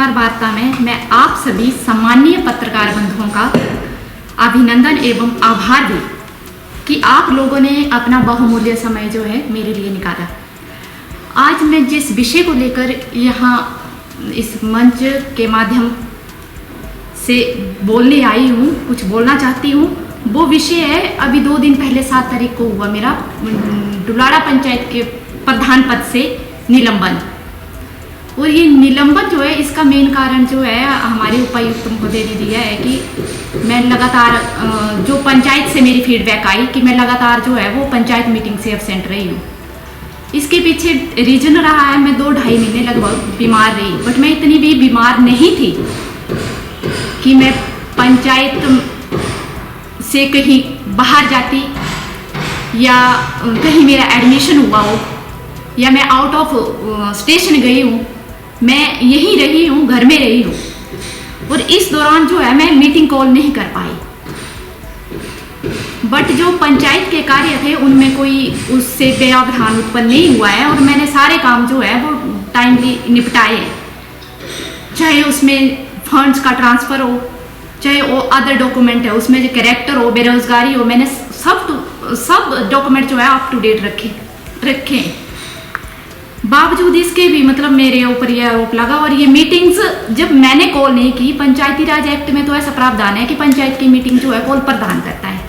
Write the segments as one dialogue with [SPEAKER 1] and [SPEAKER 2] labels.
[SPEAKER 1] पत्रकार वार्ता में मैं आप सभी सम्मानीय पत्रकार बंधुओं का अभिनंदन एवं आभार भी कि आप लोगों ने अपना बहुमूल्य समय जो है मेरे लिए निकाला। आज मैं जिस विषय को लेकर यहाँ इस मंच के माध्यम से बोलने आई हूँ, कुछ बोलना चाहती हूँ, वो विषय है अभी 2 दिन पहले 7 तारीख को हुआ मेरा डुलाड़ा पंचायत के प्रधान पद से निलंबन। और ये निलंबन जो है इसका मेन कारण जो है हमारे उपायुक्त महोदय ने दिया है कि मैं लगातार जो पंचायत से मेरी फीडबैक आई कि मैं लगातार जो है वो पंचायत मीटिंग से एब्सेंट रही हूँ। इसके पीछे रीजन रहा है मैं 2-2.5 महीने लगभग बीमार रही, बट मैं इतनी भी बीमार नहीं थी कि मैं पंचायत से कहीं बाहर जाती या कहीं मेरा एडमिशन हुआ हो या मैं आउट ऑफ स्टेशन गई हूँ। मैं यहीं रही हूँ, घर में रही हूँ, और इस दौरान जो है मैं मीटिंग कॉल नहीं कर पाई। बट जो पंचायत के कार्य थे उनमें कोई उससे व्यवधान उत्पन्न नहीं हुआ है और मैंने सारे काम जो है वो टाइमली निपटाए हैं। चाहे उसमें फंड्स का ट्रांसफ़र हो, चाहे वो अदर डॉक्यूमेंट है उसमें जो कैरेक्टर हो, बेरोजगारी हो, मैंने सब डॉक्यूमेंट जो है अप टू डेट रखे। बावजूद इसके भी मतलब मेरे ऊपर यह आरोप लगा। और ये मीटिंग्स जब मैंने कॉल नहीं की, पंचायती राज एक्ट में तो ऐसा प्रावधान है कि पंचायत की मीटिंग जो है कॉल प्रदान करता है,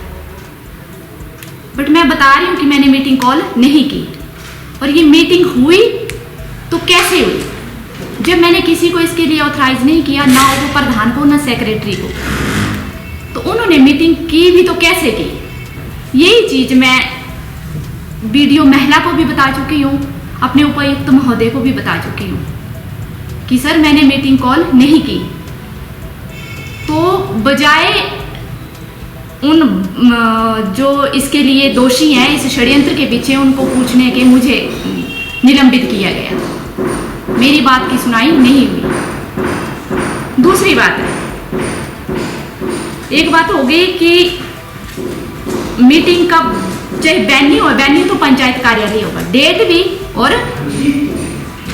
[SPEAKER 1] बट मैं बता रही हूँ कि मैंने मीटिंग कॉल नहीं की। और ये मीटिंग हुई तो कैसे हुई जब मैंने किसी को इसके लिए ऑथराइज नहीं किया, ना वो प्रधान को ना सेक्रेटरी को, तो उन्होंने मीटिंग की भी तो कैसे की। यही चीज मैं वीडियो महिला को भी बता चुकी हूँ, अपने उपायुक्त महोदय को भी बता चुकी हूँ कि सर मैंने मीटिंग कॉल नहीं की। तो बजाय उन जो इसके लिए दोषी हैं इस षड्यंत्र के पीछे उनको पूछने के मुझे निलंबित किया गया। मेरी बात की सुनाई नहीं हुई। दूसरी बात है, एक बात हो गई कि मीटिंग का चाहे वेन्यू हो, वेन्यू तो पंचायत कार्यालय होगा, डेट भी और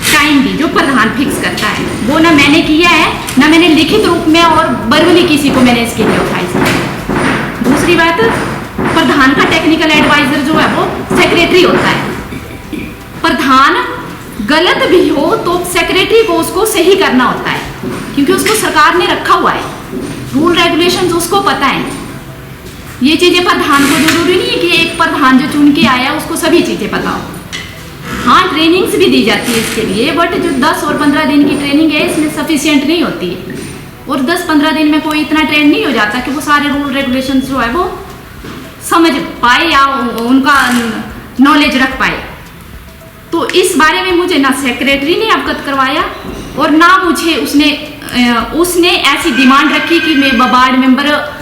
[SPEAKER 1] टाइम भी जो प्रधान फिक्स करता है वो ना मैंने किया है, ना मैंने लिखित रूप में और वर्बली किसी को मैंने इसके लिए ऑथराइज किया। दूसरी बात, प्रधान का टेक्निकल एडवाइजर जो है वो सेक्रेटरी होता है। प्रधान गलत भी हो तो सेक्रेटरी को उसको सही करना होता है, क्योंकि उसको सरकार ने रखा हुआ है, रूल रेगुलेशंस उसको पता है। ये चीजें प्रधान को जरूरी नहीं है कि एक प्रधान जो चुन के आया उसको सभी चीजें पता हो। हाँ, ट्रेनिंग्स भी दी जाती है इसके लिए, बट जो 10 और 15 दिन की ट्रेनिंग है इसमें सफिशिएंट नहीं होती है। और 10-15 दिन में कोई इतना ट्रेन नहीं हो जाता कि वो सारे रूल रेगुलेशंस जो है वो समझ पाए या उनका नॉलेज रख पाए। तो इस बारे में मुझे ना सेक्रेटरी ने अवगत करवाया और ना मुझे उसने ऐसी डिमांड रखी कि मैं वार्ड मेंबर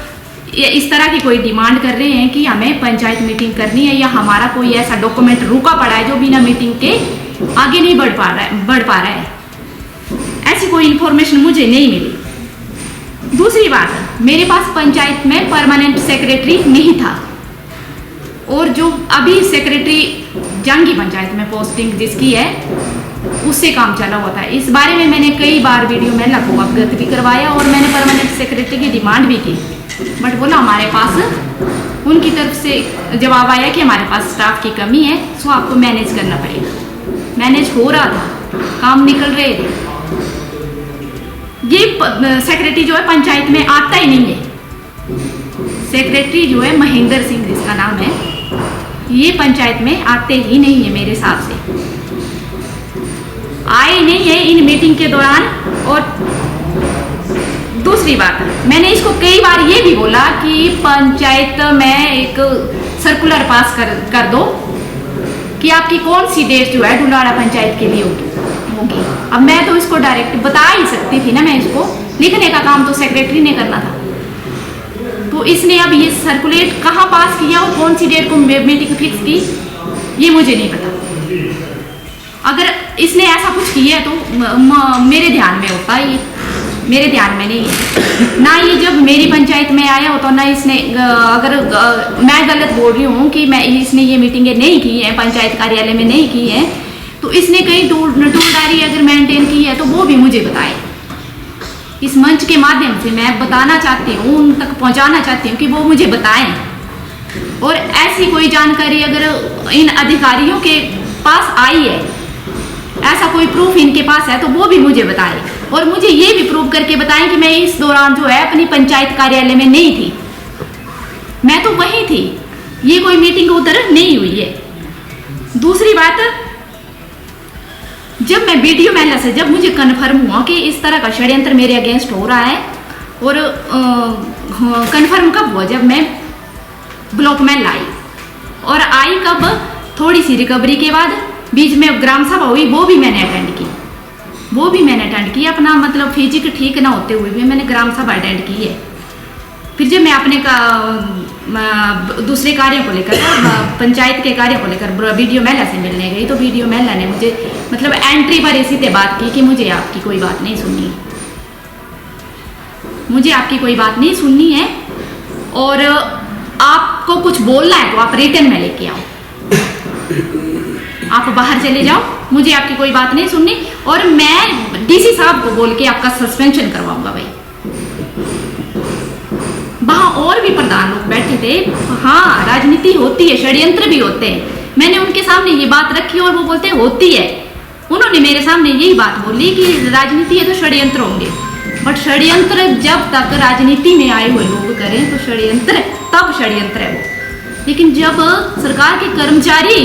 [SPEAKER 1] इस तरह की कोई डिमांड कर रहे हैं कि हमें पंचायत मीटिंग करनी है या हमारा कोई ऐसा डॉक्यूमेंट रुका पड़ा है जो बिना मीटिंग के आगे नहीं बढ़ पा रहा है। ऐसी कोई इंफॉर्मेशन मुझे नहीं मिली। दूसरी बात, मेरे पास पंचायत में परमानेंट सेक्रेटरी नहीं था और जो अभी सेक्रेटरी जंगी पंचायत में पोस्टिंग जिसकी है उससे काम चला हुआ था। इस बारे में मैंने कई बार वीडियो में लगभग अवगत भी करवाया और मैंने परमानेंट सेक्रेटरी की डिमांड भी की, बट बोला हमारे पास उनकी तरफ से जवाब आया कि हमारे पास स्टाफ की कमी है, सो आपको मैनेज करना पड़ेगा। मैनेज हो रहा था, काम निकल रहे थे। ये सेक्रेटरी जो है पंचायत में आता ही नहीं है। सेक्रेटरी जो है महेंद्र सिंह जिसका नाम है, ये पंचायत में आते ही नहीं है, मेरे हिसाब से आए नहीं है इन मीटिंग के दौरान। और दूसरी बात, मैंने इसको कई बार ये भी बोला कि पंचायत में एक सर्कुलर पास कर दो कि आपकी कौन सी डेट जो है डुलाड़ा पंचायत के लिए होगी। अब मैं तो इसको डायरेक्ट बता ही सकती थी ना, मैं इसको लिखने का काम तो सेक्रेटरी ने करना था। तो इसने अब ये सर्कुलेट कहाँ पास किया और कौन सी डेट को मीटिंग फिक्स की ये मुझे नहीं पता। अगर इसने ऐसा कुछ किया तो मेरे ध्यान में होता, ये मेरे ध्यान में नहीं है ना। ये जब मेरी पंचायत में आया हो तो ना इसने अगर मैं गलत बोल रही हूँ कि इसने ये मीटिंगें नहीं की हैं, पंचायत कार्यालय में नहीं की हैं, तो इसने कहीं टूल डायरी अगर मेंटेन की है तो वो भी मुझे बताए। इस मंच के माध्यम से मैं बताना चाहती हूँ, उन तक पहुँचाना चाहती हूँ कि वो मुझे बताएं। और ऐसी कोई जानकारी अगर इन अधिकारियों के पास आई है, ऐसा कोई प्रूफ इनके पास है, तो वो भी मुझे बताएं। और मुझे ये भी प्रूफ करके बताएं कि मैं इस दौरान जो है अपनी पंचायत कार्यालय में नहीं थी, मैं तो वहीं थी, ये कोई मीटिंग उधर नहीं हुई है। दूसरी बात, जब मैं वीडियो महिला से जब मुझे कन्फर्म हुआ कि इस तरह का षड्यंत्र मेरे अगेंस्ट हो रहा है, और कन्फर्म कब हुआ, जब मैं ब्लॉक में लाई, और आई कब, थोड़ी सी रिकवरी के बाद, बीच में ग्राम सभा हुई, वो भी मैंने अटेंड की, अपना मतलब फिजिक ठीक ना होते हुए भी मैंने ग्राम सभा अटेंड की है। फिर जब मैं अपने दूसरे कार्यों को लेकर, पंचायत के कार्यों को लेकर वीडियो महिला से मिलने गई, तो वीडियो महिला ने मुझे मतलब एंट्री पर इसी से बात की कि मुझे आपकी कोई बात नहीं सुननी है, और आपको कुछ बोलना है तो आप रिटर्न में लेके आओ, आप बाहर चले जाओ, मुझे आपकी कोई बात नहीं सुननी, और मैं डीसी साहब को बोल के आपका सस्पेंशन करवाऊंगा। भाई वहां और भी प्रधान लोग बैठे थे। हाँ, राजनीति होती है, षड्यंत्र भी होते हैं, मैंने उनके सामने ये बात रखी और वो बोलते होती है। उन्होंने मेरे सामने यही बात बोली कि राजनीति है तो षड्यंत्र होंगे, बट षड्यंत्र जब तक राजनीति में आए हुए लोग करें तो षड्यंत्र तब षड्यंत्र है वो, लेकिन जब सरकार के कर्मचारी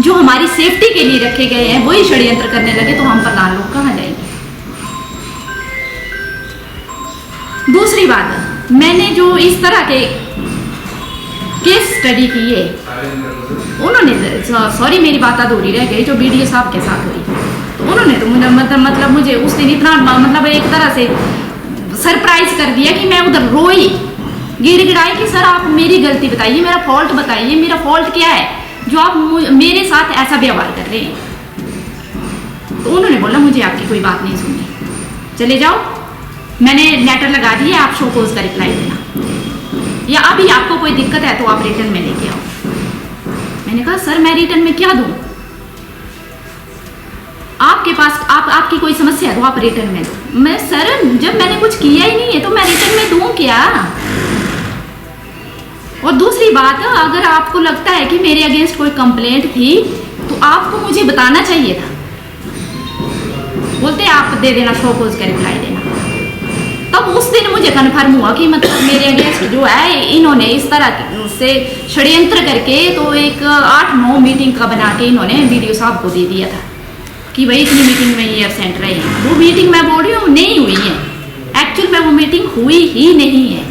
[SPEAKER 1] जो हमारी सेफ्टी के लिए रखे गए हैं वही षड्यंत्र करने लगे तो हम प्रधान लोग कहाँ जाएंगे। दूसरी बात, मैंने जो इस तरह के केस स्टडी की है, उन्होंने, सॉरी मेरी बात अधूरी रह गई जो बीडीओ साहब के साथ हुई, तो उन्होंने तो मतलब मुझे उस दिन इतना मतलब एक तरह से सरप्राइज कर दिया कि मैं उधर रोई, गिड़गिड़ाई कि सर आप मेरी गलती बताइए, मेरा फॉल्ट बताइए, मेरा फॉल्ट क्या है जो आप मेरे साथ ऐसा व्यवहार कर रहे हैं। तो उन्होंने बोला मुझे आपकी कोई बात नहीं सुननी, चले जाओ, मैंने लेटर लगा दिया, आप शो कोज का रिप्लाई देना, या अभी आपको कोई दिक्कत है तो आप रिटर्न में लेके आओ। मैंने कहा सर मैं रिटर्न में क्या दूं, आपके पास आपकी कोई समस्या है तो आप रिटर्न में दो। मैं सर जब मैंने कुछ किया ही नहीं है तो मैं रिटर्न में दूं क्या। और दूसरी बात, अगर आपको लगता है कि मेरे अगेंस्ट कोई कंप्लेंट थी तो आपको मुझे बताना चाहिए था। बोलते आप दे देना, शो कोज का रिप्लाई देना। तब उस दिन मुझे कन्फर्म हुआ कि मतलब मेरे अगेंस्ट जो है इन्होंने इस तरह से षड्यंत्र करके तो एक 8-9 मीटिंग का बना के इन्होंने वीडियो साहब को दे दिया था कि भाई इतनी मीटिंग में ये एब्सेंट रहे हैं। वो मीटिंग मैं बोल रही हूँ नहीं हुई है, एक्चुअल में वो मीटिंग हुई ही नहीं है।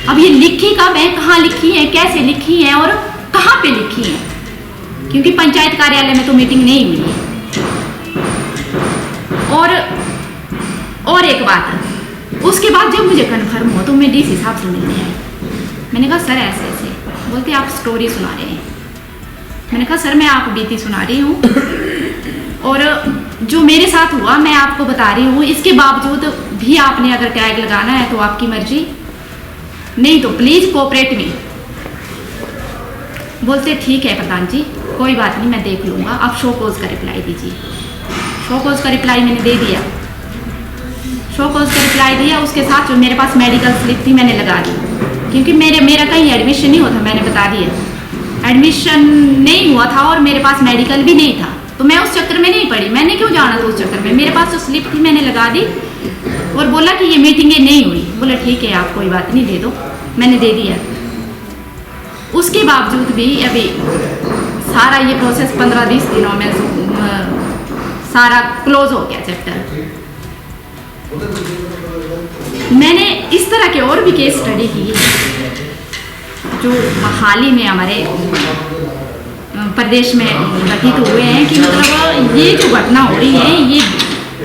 [SPEAKER 1] अब ये लिखी कब है, कहाँ लिखी है, कैसे लिखी है और कहाँ पे लिखी है, क्योंकि पंचायत कार्यालय में तो मीटिंग नहीं हुई है। और एक बात, उसके बाद जब मुझे कन्फर्म हुआ तो मैं डीसी साहब से मिलने आई। मैंने कहा सर ऐसे ऐसे, बोलते आप स्टोरी सुना रहे हैं। मैंने कहा सर मैं आप बीती सुना रही हूँ और जो मेरे साथ हुआ मैं आपको बता रही हूँ, इसके बावजूद भी आपने अगर टैग लगाना है तो आपकी मर्जी, नहीं तो प्लीज कोऑपरेट मी। बोलते ठीक है प्रधान जी कोई बात नहीं मैं देख लूँगा, आप शो कोज का रिप्लाई दीजिए। शो कोज का रिप्लाई मैंने दे दिया, शो कोज का रिप्लाई दिया। उसके साथ जो मेरे पास मेडिकल स्लिप थी मैंने लगा दी, क्योंकि मेरा कहीं एडमिशन नहीं हुआ था, मैंने बता दिया एडमिशन नहीं हुआ था और मेरे पास मेडिकल भी नहीं था, तो मैं उस चक्कर में नहीं पड़ी। मैंने क्यों जाना था उस चक्कर में, मेरे पास जो स्लिप थी मैंने लगा दी और बोला कि ये मीटिंगें नहीं हुई। बोला ठीक है आप कोई बात नहीं दे दो, मैंने दे दिया। उसके बावजूद भी अभी सारा ये प्रोसेस 15-20 दिनों में सारा क्लोज हो गया चैप्टर। मैंने इस तरह के और भी केस स्टडी की जो हाल ही में हमारे प्रदेश में घटित हुए हैं कि मतलब ये जो घटना हो रही है ये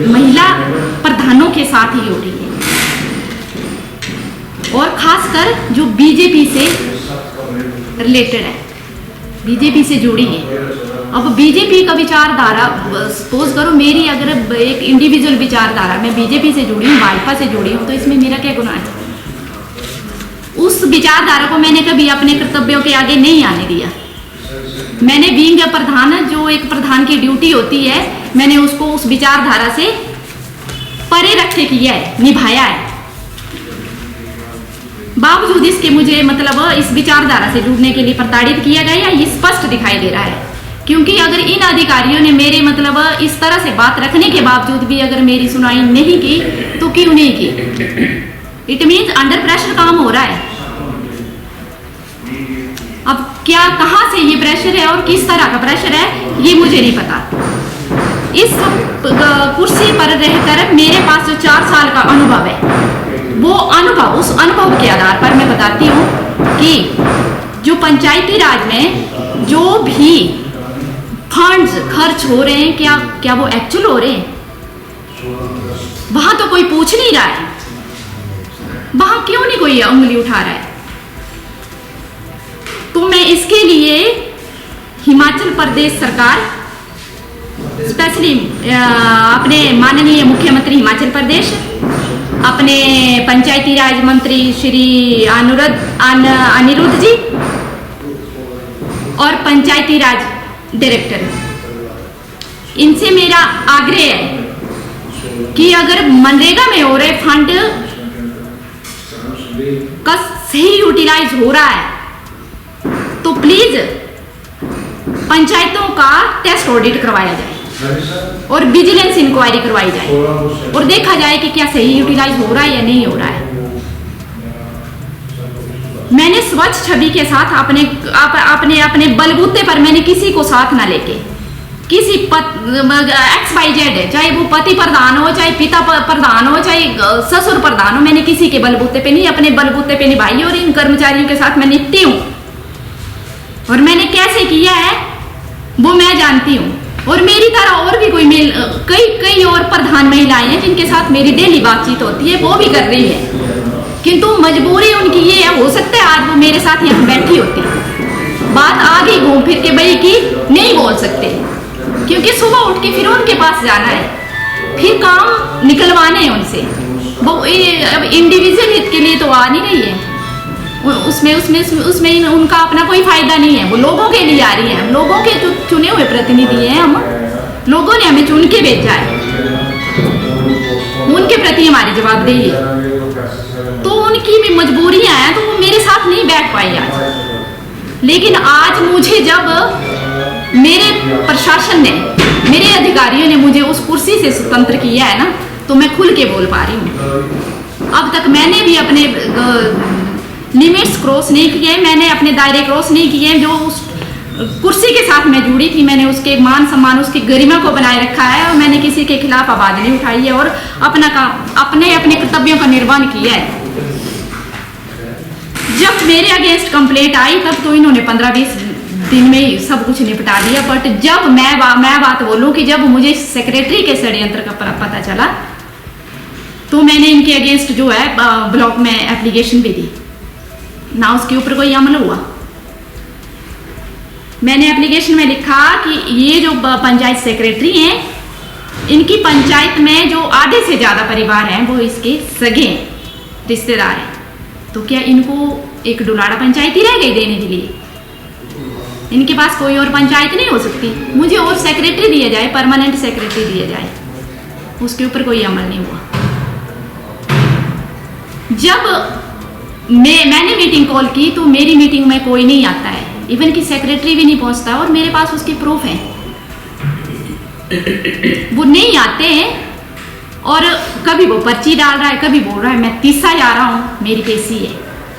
[SPEAKER 1] महिला प्रधानों के साथ ही हो रही है और खासकर जो बीजेपी से रिलेटेड है, बीजेपी से जुड़ी है। अब बीजेपी का विचारधारा, सपोज करो मेरी अगर एक इंडिविजुअल विचारधारा, मैं बीजेपी से जुड़ी हूँ, भाजपा से जुड़ी हूँ, तो इसमें मेरा क्या गुनाह है। उस विचारधारा को मैंने कभी अपने कर्तव्यों के आगे नहीं आने दिया। मैंने बीइंग प्रधान, जो एक प्रधान की ड्यूटी होती है, मैंने उसको उस विचारधारा से परे रख के किया है, निभाया है। बावजूद इसके मुझे मतलब इस विचारधारा से जुड़ने के लिए प्रताड़ित किया गया, ये स्पष्ट दिखाई दे रहा है। क्योंकि अगर इन अधिकारियों ने मेरे मतलब इस तरह से बात रखने के बावजूद भी अगर मेरी सुनाई नहीं की तो क्यों नहीं की? इट मीन्स अंडर प्रेशर काम हो रहा है। अब क्या कहाँ से ये प्रेशर है और किस तरह का प्रेशर है ये मुझे नहीं पता। इस कुर्सी पर रहकर मेरे पास जो 4 साल का अनुभव है, वो अनुभव, उस अनुभव के आधार पर मैं बताती हूँ कि जो पंचायती राज में जो भी फंड्स खर्च हो रहे हैं, क्या वो एक्चुअल हो रहे हैं? वहां तो कोई पूछ नहीं रहा है, वहां क्यों नहीं कोई उंगली उठा रहा है? तो मैं इसके लिए हिमाचल प्रदेश सरकार, स्पेशली अपने माननीय मुख्यमंत्री हिमाचल प्रदेश, अपने पंचायती राज मंत्री श्री अनिरुद्ध जी और पंचायती राज डायरेक्टर, इनसे मेरा आग्रह है कि अगर मनरेगा में हो रहे फंड का सही यूटिलाइज हो रहा है तो प्लीज पंचायतों का टेस्ट ऑडिट करवाया जाए और विजिलेंस इंक्वायरी करवाई जाए और देखा जाए कि क्या सही यूटिलाइज हो रहा है या नहीं हो रहा है। मैंने स्वच्छ छवि के साथ अपने बलबूते पर मैंने किसी को साथ ना लेके, किसी XYZ है, चाहे वो पति प्रधान हो, चाहे पिता प्रधान हो, चाहे ससुर प्रधान हो, मैंने किसी के बलबूते पे नहीं, अपने बलबूते पे निभाई और इन कर्मचारियों के साथ मैं निपटी हूँ। और मैंने कैसे किया है वो मैं जानती हूँ। और मेरी तरह और भी कई और प्रधान महिलाएं हैं जिनके साथ मेरी डेली बातचीत होती है, वो भी कर रही है, किंतु मजबूरी उनकी ये है, हो सकता है आज वो मेरे साथ यहाँ बैठी होती, बात आगे घूम फिर के भाई की नहीं बोल सकते, क्योंकि सुबह उठ के फिर उनके पास जाना है, फिर काम निकलवाने हैं उनसे। वो अब इंडिविजुअल हित के लिए तो आ नहीं रही है, उसमें उनका अपना कोई फायदा नहीं है, वो लोगों के लिए आ रही है। हम लोगों के जो चुने हुए प्रतिनिधि हैं, हम लोगों ने हमें चुन के भेजा है, उनके प्रति हमारी जवाबदेही है। तो उनकी भी मजबूरियां हैं, तो वो मेरे साथ नहीं बैठ पाई आज। लेकिन आज मुझे जब मेरे प्रशासन ने, मेरे अधिकारियों ने मुझे उस कुर्सी से स्वतंत्र किया है ना, तो मैं खुल के बोल पा रही हूँ। अब तक मैंने भी अपने लिमिट्स क्रॉस नहीं किए, मैंने अपने दायरे क्रॉस नहीं किए। जो उस कुर्सी के साथ मैं जुड़ी थी, मैंने उसके मान सम्मान, उसकी गरिमा को बनाए रखा है और मैंने किसी के खिलाफ आवाज नहीं उठाई है और अपना काम, अपने कर्तव्यों का निर्वहन किया है। जब मेरे अगेंस्ट कंप्लेंट आई तब तो इन्होंने 15-20 दिन में ही सब कुछ निपटा दिया। बट जब मैं बात बोलूं कि जब मुझे सेक्रेटरी के षड्यंत्र का पता चला तो मैंने इनके अगेंस्ट जो है ब्लॉक में एप्लीकेशन भी दी ना, उसके ऊपर कोई अमल हुआ। मैंने एप्लीकेशन में लिखा कि ये जो पंचायत सेक्रेटरी हैं, इनकी पंचायत में जो आधे से ज्यादा परिवार हैं वो इसके सगे रिश्तेदार हैं, तो क्या इनको एक डुलाड़ा पंचायत ही रह गई देने के लिए? इनके पास कोई और पंचायत नहीं हो सकती? मुझे और सेक्रेटरी दिया जाए, परमानेंट सेक्रेटरी दिया जाए, उसके ऊपर कोई अमल नहीं हुआ। जब मैंने मीटिंग कॉल की तो मेरी मीटिंग में कोई नहीं आता है, इवन कि सेक्रेटरी भी नहीं पहुंचता और मेरे पास उसके प्रूफ हैं। वो नहीं आते हैं और कभी वो पर्ची डाल रहा है, कभी बोल रहा है मैं तीसा जा रहा हूँ, मेरी पेशी है,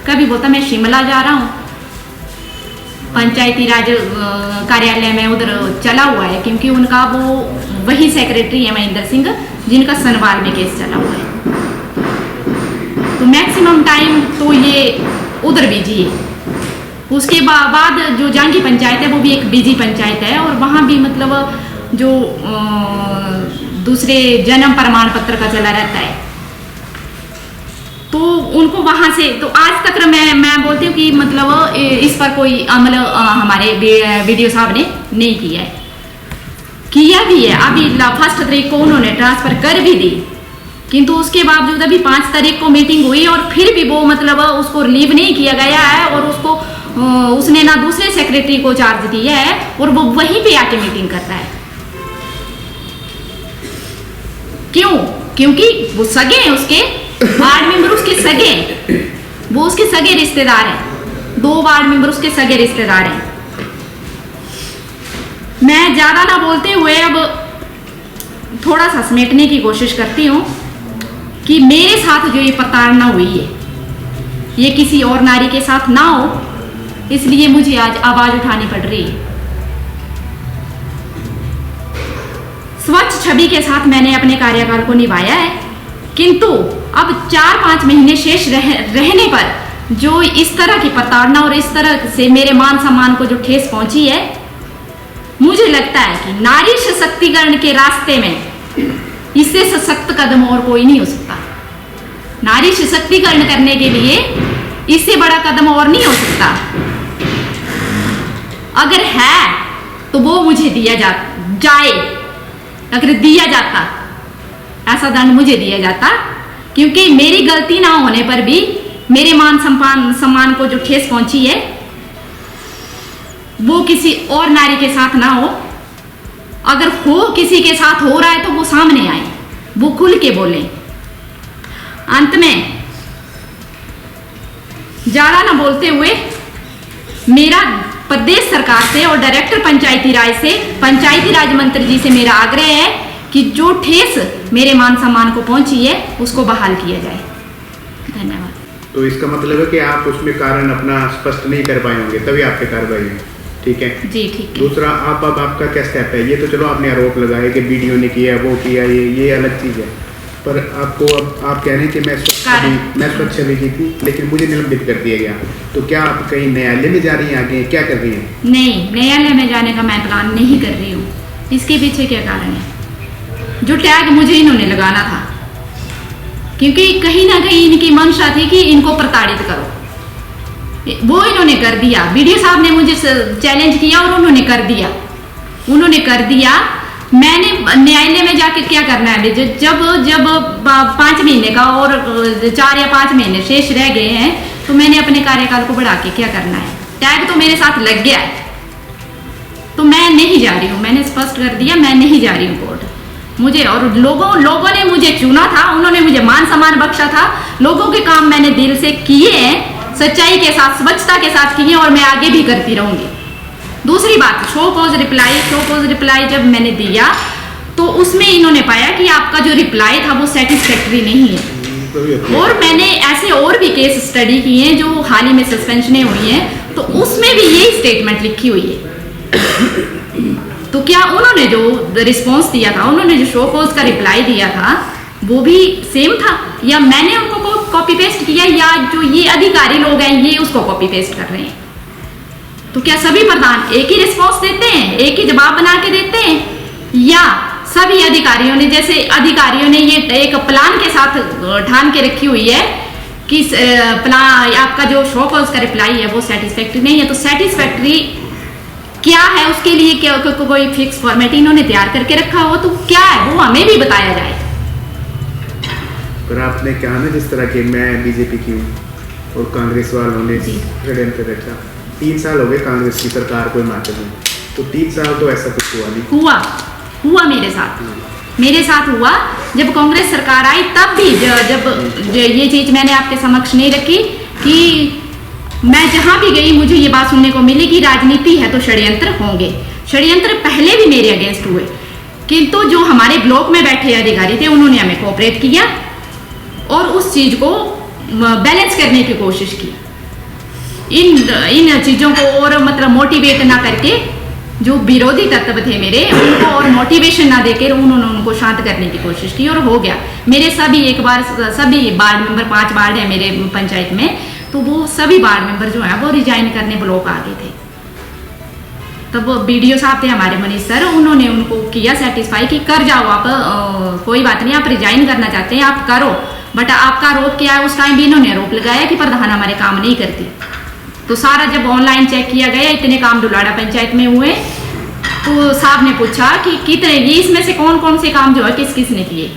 [SPEAKER 1] कभी बोलता मैं शिमला जा रहा हूँ, पंचायती राज कार्यालय में उधर चला हुआ है, क्योंकि उनका वो वही सेक्रेटरी है महेंद्र सिंह जिनका सनवाल में केस चला हुआ है। तो मैक्सिमम टाइम तो ये उधर बिजी है। उसके बाद जो जांगी पंचायत है वो भी एक बिजी पंचायत है और वहाँ भी मतलब जो दूसरे जन्म प्रमाण पत्र का चला रहता है, तो उनको वहाँ से तो आज तक मैं बोलती हूँ कि मतलब इस पर कोई अमल हमारे वीडियो साहब ने नहीं किया है। किया भी है, अभी 1 तारीख को उन्होंने ट्रांसफर कर भी दी, किंतु उसके बावजूद अभी 5 तारीख को मीटिंग हुई और फिर भी वो मतलब उसको रिलीव नहीं किया गया है और उसने ना दूसरे सेक्रेटरी को चार्ज दिया है और वो वहीं पे आके मीटिंग करता है। क्यों? क्योंकि वो सगे हैं, उसके वार्ड मेंबर उसके सगे हैं, वो उसके सगे रिश्तेदार हैं, 2 वार्ड मेंबर उसके सगे रिश्तेदार हैं। मैं ज्यादा ना बोलते हुए अब थोड़ा सा समेटने की कोशिश करती हूँ कि मेरे साथ जो ये प्रताड़ना हुई है ये किसी और नारी के साथ ना हो, इसलिए मुझे आज आवाज उठानी पड़ रही है। स्वच्छ छवि के साथ मैंने अपने कार्यकाल को निभाया है, किंतु अब 4-5 महीने शेष रहने पर जो इस तरह की प्रताड़ना और इस तरह से मेरे मान सम्मान को जो ठेस पहुंची है, मुझे लगता है कि नारी सशक्तिकरण के रास्ते में इससे सशक्त कदम और कोई नहीं हो सकता। नारी सशक्तिकरण करने के लिए इससे बड़ा कदम और नहीं हो सकता। अगर है तो वो मुझे दिया जाए, अगर दिया जाता, ऐसा दंड मुझे दिया जाता, क्योंकि मेरी गलती ना होने पर भी मेरे मान सम्मान को जो ठेस पहुंची है वो किसी और नारी के साथ ना हो। अगर हो किसी के साथ हो रहा है तो वो सामने आए, वो खुल के बोले। अंत में ज्यादा ना बोलते हुए मेरा प्रदेश सरकार से और डायरेक्टर पंचायती राज से, पंचायती राज मंत्री जी से मेरा आग्रह है कि जो ठेस मेरे मान सम्मान को पहुंची है उसको बहाल किया जाए। धन्यवाद।
[SPEAKER 2] तो इसका मतलब है कि आप उसमें कारण अपना स्पष्ट नहीं कर पाए होंगे, तभी आपके कार्रवाई है। ठीक है
[SPEAKER 1] जी, ठीक है।
[SPEAKER 2] दूसरा, अब आपका क्या स्टेप है? ये तो चलो आपने आरोप लगाया कि वीडियो ने किया, वो किया, ये अलग चीज़ है, पर आपको अब आप कह रहे हैं कि मैं स्वच्छ छवि की थी लेकिन मुझे निलंबित कर दिया गया, तो क्या आप कहीं न्यायालय में जा रही हैं? आगे क्या कर रही हैं?
[SPEAKER 1] नहीं, न्यायालय में जाने का मैं प्लान नहीं कर रही हूँ। इसके पीछे क्या कारण है? जो टैग मुझे इन्होंने लगाना था, क्योंकि कहीं ना कहीं इनकी मंशा थी कि इनको प्रताड़ित करो, वो इन्होंने कर दिया। वीडियो साहब ने मुझे चैलेंज किया और उन्होंने कर दिया। मैंने न्यायालय में जाके क्या करना है? जब 5 महीने का और 4 या 5 महीने शेष रह गए हैं तो मैंने अपने कार्यकाल को बढ़ा के क्या करना है? टैग तो मेरे साथ लग गया है, तो मैं नहीं जा रही हूँ। मैंने स्पष्ट कर दिया, मैं नहीं जा रही हूँ कोर्ट। मुझे और लोगों ने मुझे चुना था, उन्होंने मुझे मान सम्मान बख्शा था। लोगों के काम मैंने दिल से किए हैं, सच्चाई के साथ, स्वच्छता के साथ किए, और मैं आगे भी करती रहूंगी। दूसरी बात, शो कॉज रिप्लाई जब मैंने दिया तो उसमें इन्होंने पाया कि आपका जो रिप्लाई था वो सेटिस्फैक्टरी नहीं है। और मैंने ऐसे और भी केस स्टडी किए हैं जो हाल ही में सस्पेंशनें हुई हैं, तो उसमें भी यही स्टेटमेंट लिखी हुई है। तो क्या उन्होंने जो रिस्पॉन्स दिया था, उन्होंने जो शो कॉज का रिप्लाई दिया था वो भी सेम था, या मैंने उनको कॉपी पेस्ट किया, या जो ये अधिकारी लोग हैं ये उसको कॉपी पेस्ट कर रहे हैं? तो क्या सभी प्रधान एक ही रिस्पॉन्स देते हैं, एक ही जवाब बना के देते हैं, या सभी अधिकारियों ने, जैसे अधिकारियों ने ये एक प्लान के साथ ठान के रखी हुई है कि प्लान, आपका जो शो कॉज का रिप्लाई है वो सेटिस्फैक्टरी नहीं है, तो सेटिस्फैक्टरी क्या है उसके लिए क्या कोई फिक्स फॉर्मेट इन्होंने तैयार करके रखा हो? तो क्या है वो हमें भी बताया जाए।
[SPEAKER 2] पर आपने कहा ना जिस तरह की मैं बीजेपी की हूँ और कांग्रेस वालों ने षड्यंत्र रचा, 3 साल हो गए कांग्रेस की सरकार को हिमाचल में, तो 3 साल तो ऐसा कुछ हुआ नहीं।
[SPEAKER 1] हुआ मेरे साथ हुआ जब कांग्रेस सरकार आई, तब भी जब ये चीज मैंने आपके समक्ष नहीं रखी कि मैं जहां भी गई मुझे ये बात सुनने को मिली कि राजनीति है तो षड्यंत्र होंगे। षड्यंत्र पहले भी मेरे अगेंस्ट हुए, किंतु जो हमारे ब्लॉक में बैठे अधिकारी थे उन्होंने हमें कोऑपरेट किया और उस चीज को बैलेंस करने की कोशिश की। इन चीजों को और मतलब मोटिवेट ना करके, जो विरोधी तत्व थे मेरे उनको और मोटिवेशन ना देकर उन्होंने उनको शांत करने की कोशिश की और हो गया। मेरे सभी वार्ड मेंबर, 5 वार्ड है मेरे पंचायत में, तो वो सभी वार्ड मेंबर जो है वो रिजाइन करने ब्लॉक आ गए थे। तब वो बीडीओ साहब थे हमारे मनीष सर, उन्होंने उनको किया सेटिस्फाई कि कर जाओ आप, कोई बात नहीं, आप रिजाइन करना चाहते हैं आप करो, बट आपका आरोप क्या है? उस टाइम भी इन्होंने आरोप लगाया कि प्रधान हमारे काम नहीं करती। तो सारा जब ऑनलाइन चेक किया गया, इतने काम दुलाड़ा पंचायत में हुए, तो साहब ने पूछा कि कितने, ये इसमें से कौन कौन से काम जो है किस किस ने किए?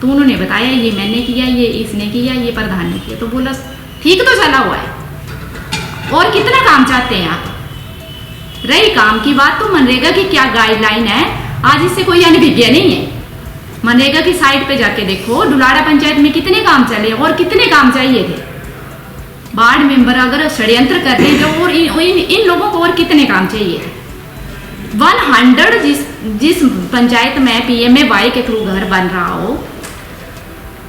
[SPEAKER 1] तो उन्होंने बताया ये मैंने किया, ये इसने किया, ये प्रधान ने किया। तो बोला ठीक तो चला हुआ है, और कितना काम चाहते हैं आप? रही काम की बात, तो मनरेगा की क्या गाइडलाइन है, आज इससे कोई अनभिज्ञ नहीं है। मनरेगा की साइट पे जाके देखो, डुलारा पंचायत में कितने काम चले और कितने काम चाहिए थे। वार्ड मेंबर अगर षड्यंत्र कर रहे हैं तो और इन लोगों को और कितने काम चाहिए थे। 100 जिस पंचायत में PMAY के थ्रू घर बन रहा हो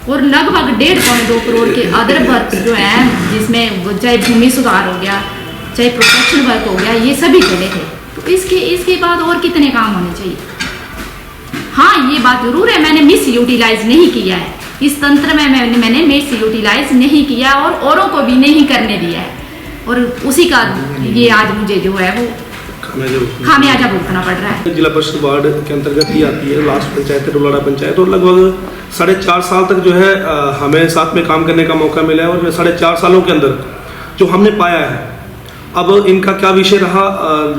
[SPEAKER 1] और लगभग 1.5-2 करोड़ के अदर वर्क जो है, जिसमें चाहे भूमि सुधार हो गया, चाहे प्रोटेक्शन वर्क हो गया, ये सभी चले थे। तो इसके बाद और कितने काम होने चाहिए। हाँ, ये बात जरूर है, मैंने मिस यूटिलाइज नहीं किया है इस तंत्र में, मैंने मिस यूटिलाइज नहीं किया और औरों को भी नहीं करने दिया है, और उसी का ये आज मुझे जो है वो खामियाजा भुगतना पड़ रहा है।
[SPEAKER 3] जिला परिषद वार्ड के अंतर्गत ही आती है लास्ट पंचायत है डुलारा पंचायत, और लगभग 4.5 साल तक जो है हमें साथ में काम करने का मौका मिला है। और 4.5 सालों के अंदर जो हमने पाया है, अब इनका क्या विषय रहा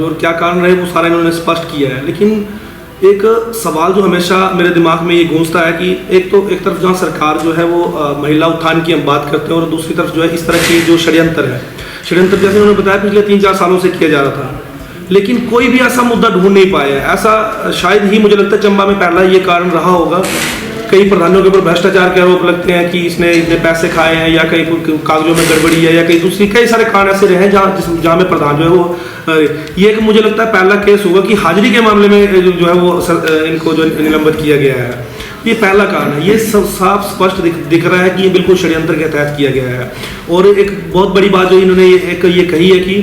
[SPEAKER 3] और क्या कारण रहे वो सारा इन्होंने स्पष्ट किया है। लेकिन एक सवाल जो हमेशा मेरे दिमाग में ये गूंजता है कि एक तरफ जहाँ सरकार जो है वो महिला उत्थान की हम बात करते हैं, और दूसरी तरफ जो है इस तरह की जो षड्यंत्र है, षड्यंत्र जैसे उन्होंने बताया पिछले 3-4 सालों से किया जा रहा था, लेकिन कोई भी ऐसा मुद्दा ढूंढ नहीं पाया है। ऐसा शायद ही मुझे लगता है चंबा में पहला ये कारण रहा होगा। कई प्रधानों के ऊपर भ्रष्टाचार के आरोप लगते हैं कि इसने इतने पैसे खाए हैं, या कहीं कागजों में गड़बड़ी है, या कहीं दूसरी कई सारे कारण ऐसे रहे हैं जहाँ में प्रधान जो है वो ये एक मुझे लगता है पहला केस होगा कि हाजिरी के मामले में जो है वो इनको जो निलंबित किया गया है, ये पहला कारण है। ये सब साफ स्पष्ट दिख रहा है कि ये बिल्कुल षड्यंत्र के तहत किया गया है। और एक बहुत बड़ी बात जो इन्होंने ये कही है कि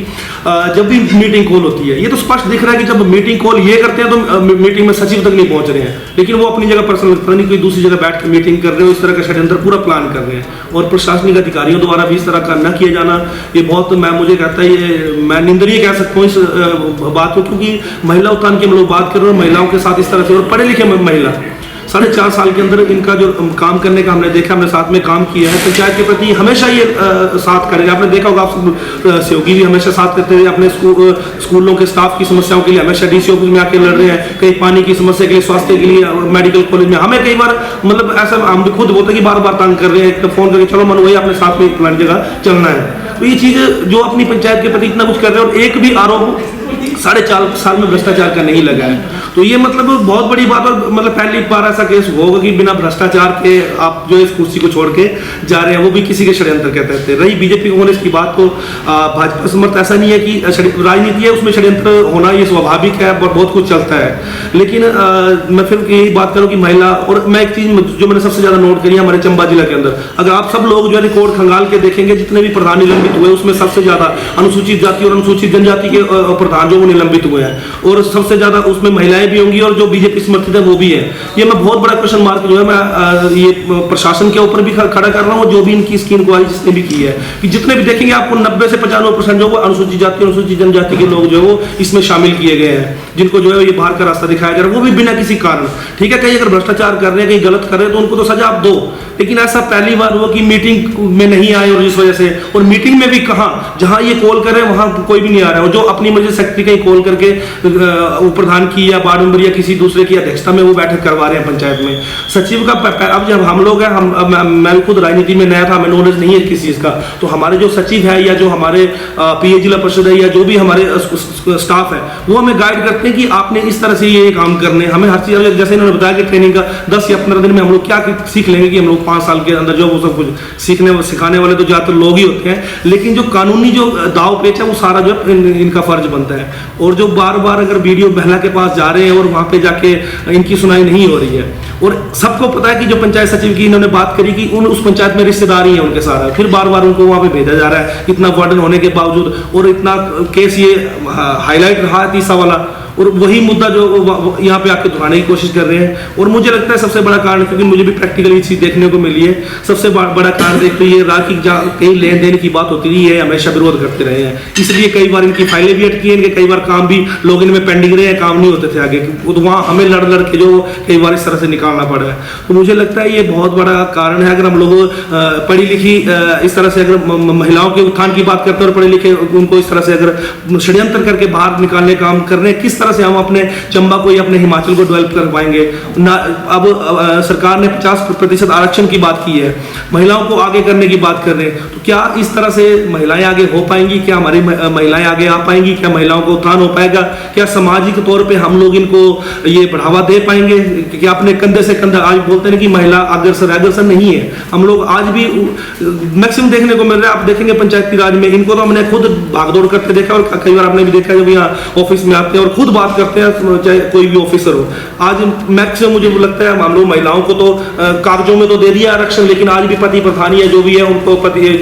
[SPEAKER 3] जब भी मीटिंग कॉल होती है, ये तो स्पष्ट दिख रहा है कि जब मीटिंग कॉल ये करते हैं तो मीटिंग में सचिव तक नहीं पहुंच रहे हैं, लेकिन वो अपनी जगह पर्सनल पता नहीं कोई दूसरी जगह बैठ के मीटिंग कर रहे हो, इस तरह का षड्यंत्र पूरा प्लान कर रहे हैं। और प्रशासनिक अधिकारियों द्वारा भी इस तरह का न किया जाना, ये बहुत मुझे कहता है ये मैं निंदनीय कह सकता हूँ इस बात को, क्योंकि महिला उत्थान की हम लोग बात कर रहे हैं, महिलाओं के साथ इस तरह से, और पढ़े लिखे महिला 4.5 साल के अंदर इनका जो काम करने का हमने देखा, हमने साथ में काम किया है। पंचायत के प्रति हमेशा ये साथ करेंगे। आपने देखा होगा, आप सहयोगी भी हमेशा साथ करते हैं, अपने स्कूलों के स्टाफ की समस्याओं के लिए हमेशा DC ऑफिस में आके लड़ रहे हैं, कहीं पानी की समस्या के लिए, स्वास्थ्य के लिए, मेडिकल कॉलेज में। हमें कई बार मतलब ऐसा हम भी खुद बोलते हैं कि बार तंग कर रहे हैं, फोन करके चलो मन वही अपने साथ में प्लान जगह चलना है। तो ये चीज़ जो अपनी पंचायत के प्रति इतना कुछ कर रहे हैं और एक भी आरोप 4.5 साल में भ्रष्टाचार का नहीं लगा है, तो ये मतलब बहुत बड़ी बात। और मतलब पहली बार ऐसा केस होगा कि बिना भ्रष्टाचार के आप जो इस कुर्सी को छोड़ के जा रहे हैं, वो भी किसी के षड्यंत्र के तहत। रही बीजेपी कांग्रेस की बात, तो भाजपा समर्थ ऐसा नहीं है कि राजनीति है उसमें षड्यंत्र होना ये स्वाभाविक है, बहुत कुछ चलता है। लेकिन मैं फिर यही बात करूँ कि महिला, और मैं एक चीज जो मैंने सबसे ज्यादा नोट करी है हमारे चंबा जिला के अंदर, अगर आप सब लोग जो है रिकॉर्ड खंगाल के देखेंगे, जितने भी प्रधान निलंबित हुए उसमें सबसे ज्यादा अनुसूचित जाति और अनुसूचित जनजाति के प्रधान जो निलंबित हुए हैं, और सबसे ज्यादा उसमें महिलाएं भी होंगी, और जो बीजेपी समर्थित है वो भी है। ये मैं बहुत बड़ा क्वेश्चन मार्क जो है मैं ये प्रशासन के ऊपर भी खड़ा कर रहा हूँ, जो भी इनकी स्कीम इंक्वायरी जिसने भी की है, कि जितने भी देखेंगे आपको 90 से 95% जो वो अनुसूचित जाति अनुसूचित जनजाति के लोग जो है वो इसमें शामिल किए गए हैं, जिनको जो है ये बाहर का रास्ता दिखाया जा रहा है, वो भी बिना किसी कारण। ठीक है, कहीं अगर भ्रष्टाचार कर रहे हैं, कहीं गलत कर रहे हैं, तो उनको तो सजा आप दो, लेकिन ऐसा पहली बार हुआ कि मीटिंग में नहीं आए, और इस वजह से, और मीटिंग में भी कहाँ, जहां ये कॉल कर रहे हैं वहां कोई भी नहीं आ रहा है, और जो अपनी मर्जी सेक्रेटरी कहीं कॉल करके प्रधान की या वार्ड मेंबर या किसी दूसरे की अध्यक्षता में वो बैठक करवा रहे हैं पंचायत में। सचिव का अब जब हम लोग हैं, मैं खुद राजनीति में नया था, हमें नॉलेज नहीं है किसी चीज का, तो हमारे जो सचिव है या जो हमारे PA जिला परिषद है या जो भी हमारे स्टाफ है, वो हमें गाइड करते हैं कि आपने इस तरह से ये काम करने, हमें हर चीज, जैसे इन्होंने बताया कि ट्रेनिंग का 10 या 15 दिन में हम लोग क्या सीख लेंगे, कि हम लोग 5 साल के अंदर जो वो सब कुछ सिखाने वाले तो ज्यादातर लोग ही होते हैं, लेकिन जो कानूनी जो दाव पेच है वो सारा जो इनका फर्ज बनता है। और जो बार अगर वीडियो बहला के पास जा रहे हैं और वहां पे जाके इनकी सुनाई नहीं हो रही है, और सबको पता है कि जो पंचायत सचिव की इन्होंने बात करी कि उस पंचायत में रिश्तेदारी है उनके सारा, फिर बार उनको वहां पे भेजा जा रहा है, इतना वार्डन होने के बावजूद, और इतना केस ये हाईलाइट रहा है 30 वाला, और वही मुद्दा जो यहाँ पे आके दोहराने की कोशिश कर रहे हैं। और मुझे लगता है सबसे बड़ा कारण, क्योंकि मुझे भी प्रैक्टिकली चीज देखने को मिली है, सबसे बड़ा कारण एक तो ये रहा कि कई लेन देन की बात होती रही है, हमेशा विरोध करते रहे हैं, इसलिए कई बार इनकी फाइलें भी अटकी हैं, इनके कई बार काम भी लोग इनमें पेंडिंग रहे हैं, काम नहीं होते थे आगे, तो वहाँ हमें लड़ के जो कई बार इस तरह से निकालना पड़ा है। तो मुझे लगता है ये बहुत बड़ा कारण है। अगर हम लोग पढ़ी लिखी इस तरह से अगर महिलाओं के उत्थान की बात करते हैं और पढ़े लिखे उनको इस तरह से अगर षड्यंत्र करके बाहर निकालने का काम कर रहे हैं, किस तरह तरह से हम अपने चंबा को या अपने हिमाचल को डेवलप कर पाएंगे ना। अब सरकार ने 50% आरक्षण की बात की है, महिलाओं को आगे करने की बात कर रहे हैं, तो क्या इस तरह से महिलाएं आगे हो पाएंगी? क्या हमारी महिलाएं आगे आ पाएंगी? क्या महिलाओं को उत्थान हो पाएगा? क्या सामाजिक तौर पे हम लोग इनको ये बढ़ावा दे पाएंगे? क्या अपने कंधे से कंधा, आज बोलते हैं कि महिला अग्रसर नहीं है, हम लोग आज भी मैक्सिमम देखने को मिल रहा है। आप देखेंगे पंचायती राज में इनको तो हमने खुद भागदौड़ करते देखा, और कई बार आपने भी देखा जब यहाँ ऑफिस में आते हैं और खुद बात करते हैं, चाहे कोई भी ऑफिसर हो। आज मैक्सिमम मुझे लगता है हम लोग महिलाओं को तो कागजों में तो दे दिया आरक्षण, लेकिन आज भी पति प्रधान या जो भी है उनको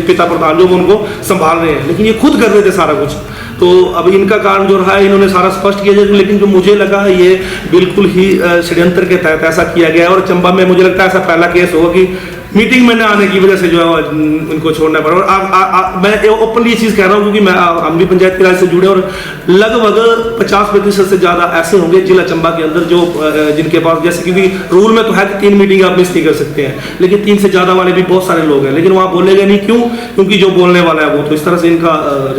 [SPEAKER 3] पिता प्रधान जो उनको संभाल रहे हैं, लेकिन ये खुद कर रहे थे सारा कुछ। तो अब इनका कारण जो रहा है, इन्होंने सारा स्पष्ट किया जाए, लेकिन जो मुझे लगा ये बिल्कुल ही षड्यंत्र के तहत ऐसा किया गया है। और चंबा में मुझे लगता है ऐसा पहला केस होगा कि मीटिंग में न आने की वजह से जो है इनको छोड़ना पड़ा। और मैं ओपनली ये चीज़ कह रहा हूँ क्योंकि हम भी पंचायती राज से जुड़े, और लगभग 50% से ज़्यादा ऐसे होंगे जिला चंबा के अंदर जो जिनके पास, जैसे क्योंकि रूल में तो है कि 3 मीटिंग आप मिस नहीं कर सकते हैं, लेकिन 3 से ज़्यादा वाले भी बहुत सारे लोग हैं, लेकिन वहाँ बोलेंगे नहीं। क्यों? क्योंकि जो बोलने वाला है वो तो इस तरह से इनका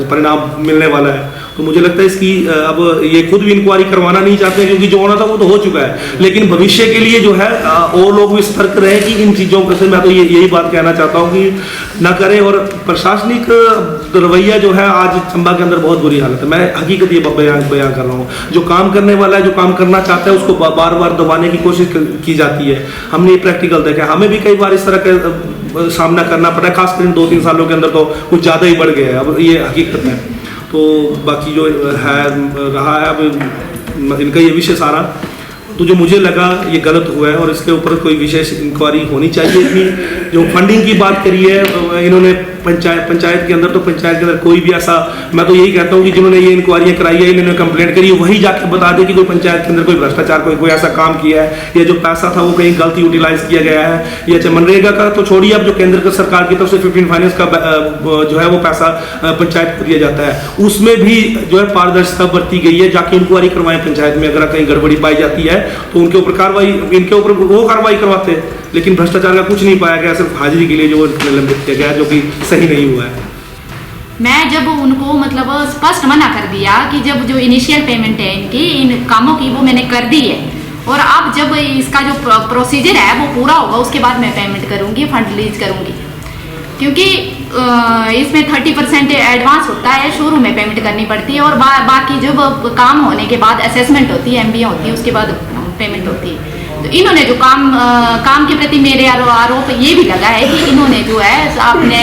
[SPEAKER 3] परिणाम मिलने वाला है। तो मुझे लगता है इसकी अब ये खुद भी इंक्वायरी करवाना नहीं चाहते, क्योंकि जो होना था वो तो हो चुका है, लेकिन भविष्य के लिए जो है और लोग भी सतर्क रहे कि इन चीज़ों से, मैं तो यही बात कहना चाहता हूँ कि ना करें। और प्रशासनिक रवैया जो है आज चंबा के अंदर बहुत बुरी हालत है। मैं हकीकत ये बयान कर रहा हूँ। जो काम करने वाला है, जो काम करना चाहता है, उसको बार बार दबाने की कोशिश की जाती है। हमने ये प्रैक्टिकल देखा, हमें भी कई बार इस तरह का सामना करना पड़ा, खासकर इन 2-3 सालों के अंदर तो कुछ ज़्यादा ही बढ़ गया है। अब ये हकीकत है। तो बाकी जो है रहा है अब इनका ये विषय सारा, तो जो मुझे लगा ये गलत हुआ है और इसके ऊपर कोई विशेष इंक्वायरी होनी चाहिए थी। जो फंडिंग की बात करी है इन्होंने पंचायत के अंदर, तो पंचायत के अंदर कोई भी ऐसा, मैं तो यही कहता हूँ कि जिन्होंने ये इंक्वायरियाँ कराई है, इन्होंने कंप्लेंट करी है, वही जाके बता दे कि कोई पंचायत के अंदर कोई भ्रष्टाचार, कोई ऐसा काम किया है, या जो पैसा था वो कहीं गलत यूटिलाइज किया गया है, या मनरेगा का तो छोड़िए, अब जो केंद्र का सरकार की तरफ से 15 फाइनेंस का जो है वो पैसा पंचायत को दिया जाता है, उसमें भी जो है पारदर्शिता बरती गई है। जाके इंक्वायरी करवाएं पंचायत में, अगर कहीं गड़बड़ी पाई जाती है तो उनके ऊपर कार्रवाई, इनके ऊपर वो कार्रवाई करवाते हैं, लेकिन भ्रष्टाचार का कुछ नहीं पाया गया, सिर्फ हाजिरी के लिए जो निलंबित किया गया, जो कि सही नहीं हुआ है।
[SPEAKER 1] मैं जब उनको मतलब स्पष्ट मना कर दिया कि जब जो इनिशियल पेमेंट है इनकी, इन कामों की, वो मैंने कर दी है, और अब जब इसका जो प्रोसीजर है वो पूरा होगा उसके बाद मैं पेमेंट करूँगी, फंड रिलीज करूँगी। क्योंकि इसमें 30% एडवांस होता है, शुरू में पेमेंट करनी पड़ती है, और बाकी जब काम होने के बाद असेसमेंट होती है, MBA होती है, उसके बाद पेमेंट होती है। तो इन्होंने जो काम के प्रति मेरे आरोप ये भी लगा है कि इन्होंने जो है अपने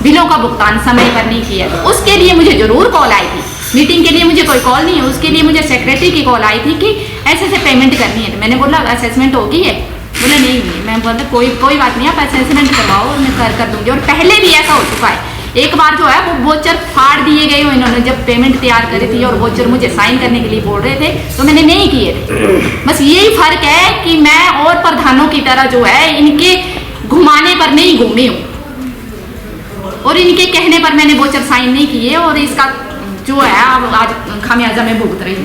[SPEAKER 1] बिलों का भुगतान समय पर नहीं किया। तो उसके लिए मुझे जरूर कॉल आई थी, मीटिंग के लिए मुझे कोई कॉल नहीं है, उसके लिए मुझे सेक्रेटरी की कॉल आई थी कि ऐसे पेमेंट करनी है। तो मैंने बोला असेसमेंट होगी है? बोले नहीं हुई। मैं बोलता कोई बात नहीं, आप असेसमेंट करवाओ और मैं कर दूंगी। और पहले भी ऐसा हो चुका है, एक बार जो है वो वोचर फाड़ दिए गए हो इन्होंने, जब पेमेंट तैयार करी थी और वोचर मुझे साइन करने के लिए बोल रहे थे तो मैंने नहीं किए थे। बस यही फर्क है कि मैं और प्रधानों की तरह जो है इनके घुमाने पर नहीं घूमी हूँ, और इनके कहने पर मैंने वोचर साइन नहीं किए, और इसका जो है अब आज खामियाजा में भुगत रही हूँ।